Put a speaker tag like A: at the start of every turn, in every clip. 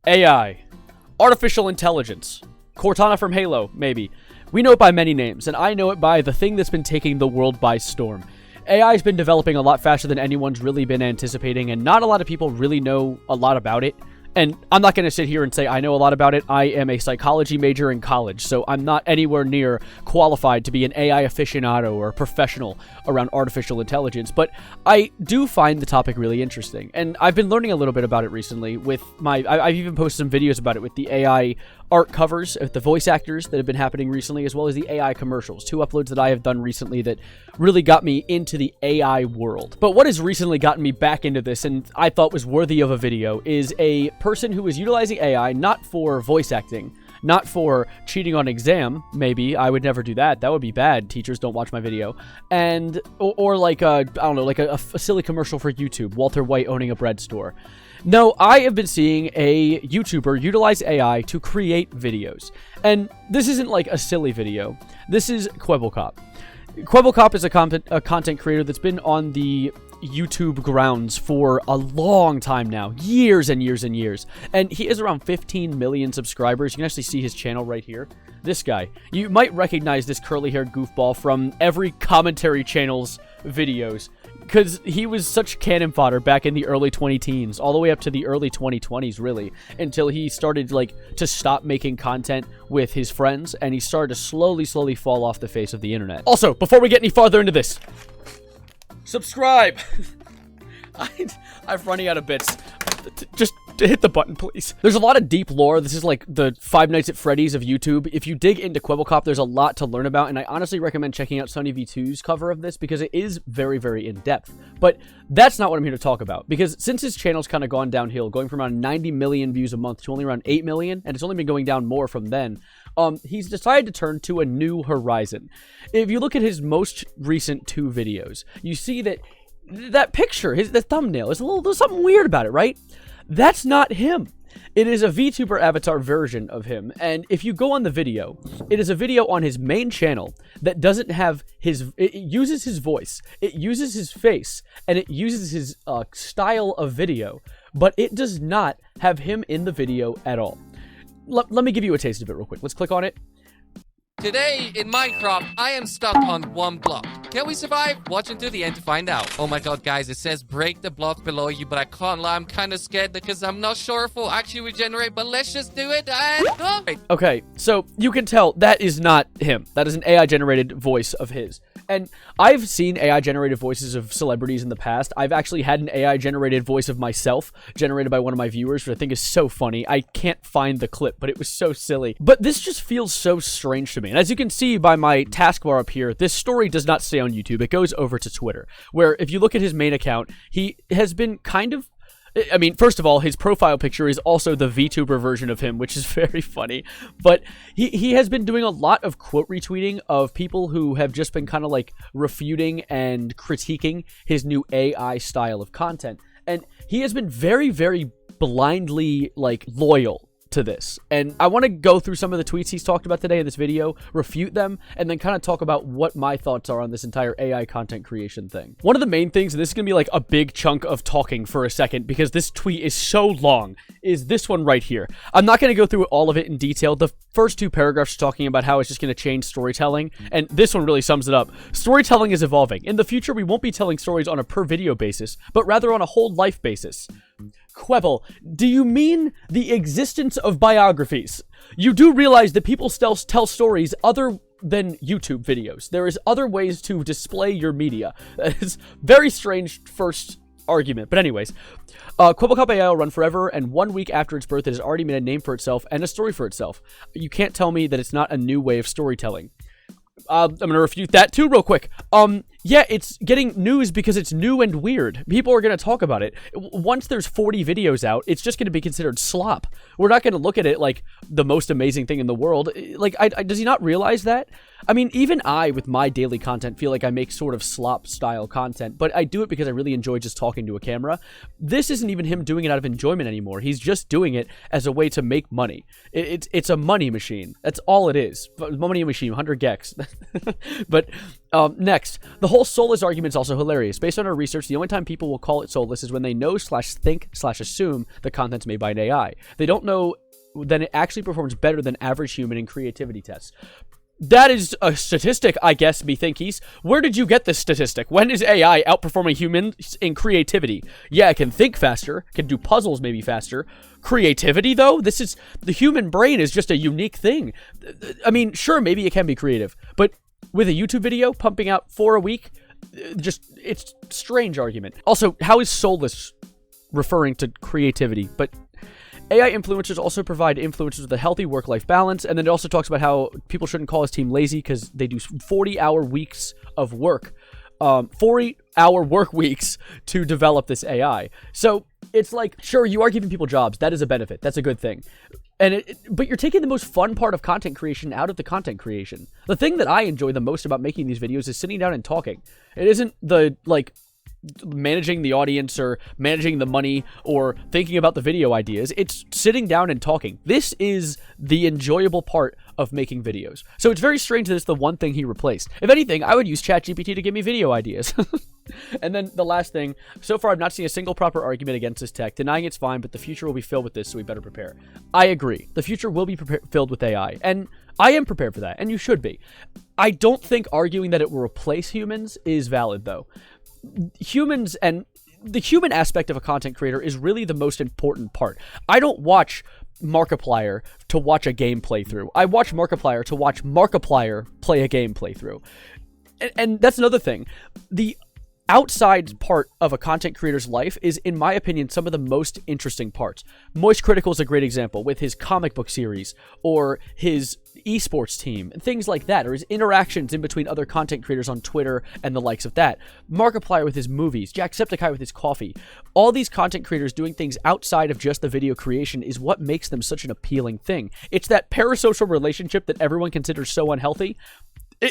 A: AI. Artificial intelligence. Cortana from Halo, maybe. We know it by many names, and I know it by the thing that's been taking the world by storm. AI has been developing a lot faster than anyone's really been anticipating, and not a lot of people really know a lot about it. And I'm not going to sit here and say I know a lot about it. I am a psychology major in college, so I'm not anywhere near qualified to be an AI aficionado or professional around artificial intelligence, but I do find the topic really interesting. And I've been learning a little bit about it recently with I've even posted some videos about it with the AI art covers, the voice actors that have been happening recently, as well as the AI commercials. 2 uploads that I have done recently that really got me into the AI world. But what has recently gotten me back into this, and I thought was worthy of a video, is a person who is utilizing AI not for voice acting, not for cheating on exam, maybe. I would never do that. That would be bad. Teachers, don't watch my video. And, or like I don't know, like a silly commercial for YouTube, Walter White owning a bread store. No, I have been seeing a YouTuber utilize AI to create videos. And this isn't like a silly video. This is Kwebbelkop. Kwebbelkop is a content creator that's been on the YouTube grounds for a long time now. Years and years and years. And he is around 15 million subscribers. You can actually see his channel right here. This guy. You might recognize this curly-haired goofball from every commentary channel's videos, because he was such cannon fodder back in the early 20-teens, all the way up to the early 2020s, really, until he started, like, to stop making content with his friends, and he started to slowly fall off the face of the internet. Also, before we get any farther into this, subscribe! I'm running out of bits. Just hit the button, please. There's a lot of deep lore. This is like the Five Nights at Freddy's of YouTube. If you dig into Kwebbelkop, there's a lot to learn about, and I honestly recommend checking out Sunny V2's cover of this because it is very, very in-depth. But that's not what I'm here to talk about, because since his channel's kind of gone downhill, going from around 90 million views a month to only around 8 million, and it's only been going down more from then, he's decided to turn to a new horizon. If you look at his most recent 2 videos, you see that picture, the thumbnail, there's something weird about it, right? That's not him. It is a VTuber avatar version of him, and if you go on the video, it is a video on his main channel that doesn't have it uses his voice, it uses his face, and it uses his style of video, but it does not have him in the video at all. Let me give you a taste of it real quick. Let's click on it.
B: Today, in Minecraft, I am stuck on 1 block. Can we survive? Watch until the end to find out. Oh my god, guys, it says break the block below you, but I can't lie, I'm kind of scared because I'm not sure if we'll actually regenerate, but let's just do it and go!
A: Okay, so you can tell that is not him. That is an AI-generated voice of his. And I've seen AI-generated voices of celebrities in the past. I've actually had an AI-generated voice of myself generated by one of my viewers, which I think is so funny. I can't find the clip, but it was so silly. But this just feels so strange to me. And as you can see by my taskbar up here, this story does not stay on YouTube. It goes over to Twitter, where if you look at his main account, he has been kind of... I mean, first of all, his profile picture is also the VTuber version of him, which is very funny. But he has been doing a lot of quote retweeting of people who have just been kind of like refuting and critiquing his new AI style of content. And he has been very, very blindly, like, loyal to this. And I want to go through some of the tweets he's talked about today in this video, refute them, and then kind of talk about what my thoughts are on this entire AI content creation thing. One of the main things, and this is going to be like a big chunk of talking for a second because this tweet is so long, is this one right here. I'm not going to go through all of it in detail. The first 2 paragraphs are talking about how it's just going to change storytelling, and this one really sums it up. Storytelling is evolving. In the future, we won't be telling stories on a per video basis, but rather on a whole life basis. Kwebbel, do you mean the existence of biographies? You do realize that people still tell stories other than YouTube videos. There is other ways to display your media. It's very strange first argument. But anyways, Kwebbelkop AI will run forever, and 1 week after its birth, it has already made a name for itself and a story for itself. You can't tell me that it's not a new way of storytelling. I'm going to refute that too real quick. Yeah, it's getting news because it's new and weird. People are going to talk about it. Once there's 40 videos out, it's just going to be considered slop. We're not going to look at it like the most amazing thing in the world. Like, does he not realize that? I mean, even I, with my daily content, feel like I make sort of slop-style content, but I do it because I really enjoy just talking to a camera. This isn't even him doing it out of enjoyment anymore. He's just doing it as a way to make money. It's a money machine. That's all it is. Money machine, 100 gex. But next, the whole soulless argument is also hilarious. Based on our research, the only time people will call it soulless is when they know/think/assume the content's made by an AI. They don't know then it actually performs better than average human in creativity tests. That is a statistic, I guess, methinkies. Where did you get this statistic? When is AI outperforming humans in creativity? Yeah, it can think faster, can do puzzles maybe faster. Creativity, though? The human brain is just a unique thing. I mean, sure, maybe it can be creative, but with a YouTube video pumping out 4 a week, it's a strange argument. Also, how is soulless referring to creativity? But AI influencers also provide influencers with a healthy work-life balance, and then it also talks about how people shouldn't call his team lazy because they do 40-hour weeks of work, 40-hour work weeks to develop this AI. So it's like, sure, you are giving people jobs. That is a benefit. That's a good thing. But you're taking the most fun part of content creation out of the content creation. The thing that I enjoy the most about making these videos is sitting down and talking. It isn't the, managing the audience or managing the money or thinking about the video ideas. It's sitting down and talking. This is the enjoyable part of making videos. So it's very strange that it's the one thing he replaced. If anything, I would use ChatGPT to give me video ideas. And then the last thing, so far I've not seen a single proper argument against this tech. Denying it's fine, but the future will be filled with this, so we better prepare. I agree. The future will be filled with AI, and I am prepared for that, and you should be. I don't think arguing that it will replace humans is valid, though. Humans and the human aspect of a content creator is really the most important part. I don't watch Markiplier to watch a game playthrough. I watch Markiplier to watch Markiplier play a game playthrough. And that's another thing. The outside part of a content creator's life is, in my opinion, some of the most interesting parts. Moist Critical is a great example with his comic book series or his esports team and things like that, or his interactions in between other content creators on Twitter and the likes of that. Markiplier with his movies, Jacksepticeye with his coffee. All these content creators doing things outside of just the video creation is what makes them such an appealing thing. It's that parasocial relationship that everyone considers so unhealthy.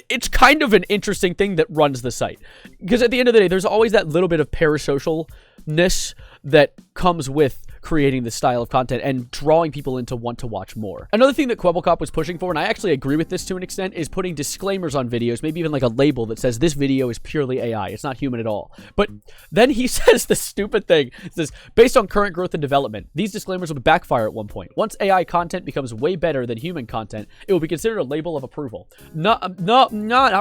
A: It's kind of an interesting thing that runs the site. Because at the end of the day, there's always that little bit of parasocialness that comes with creating this style of content and drawing people in to want to watch more. Another thing that Kwebbelkop was pushing for, and I actually agree with this to an extent, is putting disclaimers on videos, maybe even like a label that says this video is purely AI. It's not human at all. But then he says this stupid thing. It says, based on current growth and development, these disclaimers will backfire at one point. Once AI content becomes way better than human content, it will be considered a label of approval. Not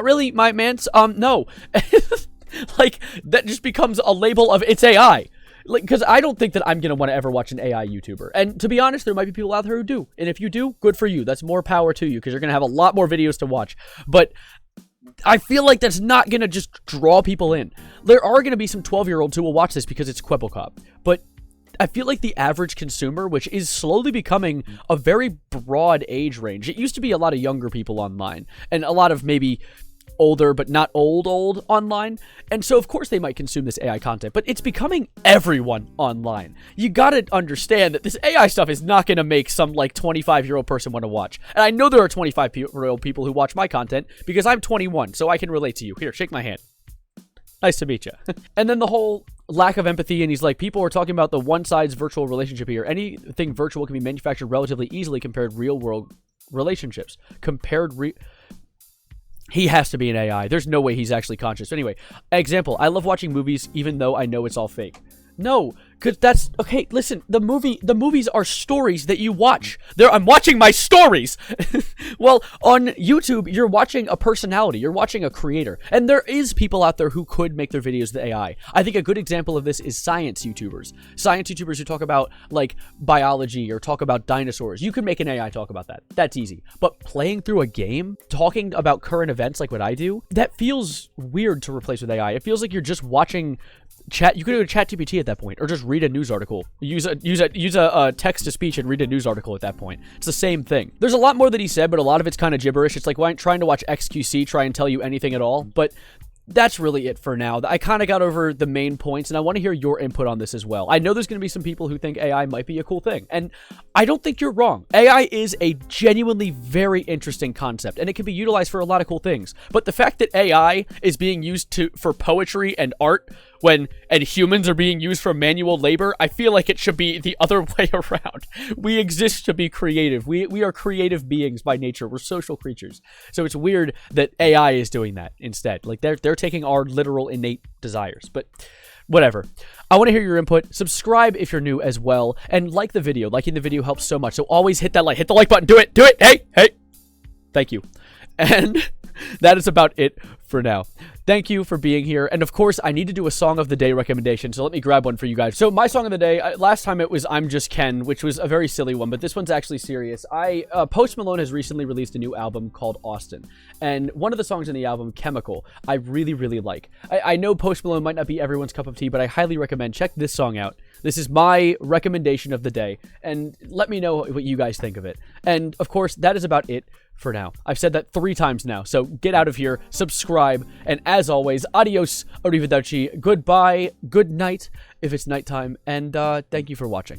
A: really, my mans. No. Like, that just becomes a label of it's AI. Because I don't think that I'm going to want to ever watch an AI YouTuber. And to be honest, there might be people out there who do. And if you do, good for you. That's more power to you because you're going to have a lot more videos to watch. But I feel like that's not going to just draw people in. There are going to be some 12-year-olds who will watch this because it's Kwebbelkop. But I feel like the average consumer, which is slowly becoming a very broad age range. It used to be a lot of younger people online and a lot of maybe older but not old online, and so of course they might consume this AI content, but it's becoming everyone online. You gotta understand that this AI stuff is not gonna make some like 25-year-old person want to watch, and I know there are 25-year-old people who watch my content because I'm 21, so I can relate to you. Here, shake my hand. Nice to meet you. And then the whole lack of empathy, and he's like, people are talking about the one-size virtual relationship here. Anything virtual can be manufactured relatively easily compared real-world relationships. He has to be an AI. There's no way he's actually conscious. Anyway, example, I love watching movies even though I know it's all fake. No, because that's... Okay, listen, the movies are stories that you watch. I'm watching my stories! Well, on YouTube, you're watching a personality. You're watching a creator. And there is people out there who could make their videos the AI. I think a good example of this is science YouTubers. Science YouTubers who talk about, like, biology or talk about dinosaurs. You could make an AI talk about that. That's easy. But playing through a game, talking about current events like what I do, that feels weird to replace with AI. It feels like you're just watching... You could go to ChatGPT at that point, or just read a news article. Use a text to speech and read a news article at that point. It's the same thing. There's a lot more that he said, but a lot of it's kind of gibberish. It's like trying to watch XQC try and tell you anything at all. But that's really it for now. I kind of got over the main points, and I want to hear your input on this as well. I know there's going to be some people who think AI might be a cool thing, and I don't think you're wrong. AI is a genuinely very interesting concept, and it can be utilized for a lot of cool things. But the fact that AI is being used for poetry and art and humans are being used for manual labor, I feel like it should be the other way around. We exist to be creative. We are creative beings by nature. We're social creatures. So it's weird that AI is doing that instead. Like they're taking our literal innate desires. But whatever. I want to hear your input. Subscribe if you're new as well, and like the video. Liking the video helps so much. So always hit that like, hit the like button. Do it. Do it. Hey. Thank you. And that is about it for now. Thank you for being here. And of course, I need to do a song of the day recommendation, so let me grab one for you guys. So my song of the day, last time it was I'm Just Ken, which was a very silly one, but this one's actually serious. Post Malone has recently released a new album called Austin, and one of the songs in the album, Chemical, I really, really like. I know Post Malone might not be everyone's cup of tea, but I highly recommend check this song out. This is my recommendation of the day, and let me know what you guys think of it. And of course, that is about it for now. I've said that 3 times now, so get out of here, subscribe, and as always, adios, arrivederci, goodbye, good night if it's nighttime, and thank you for watching.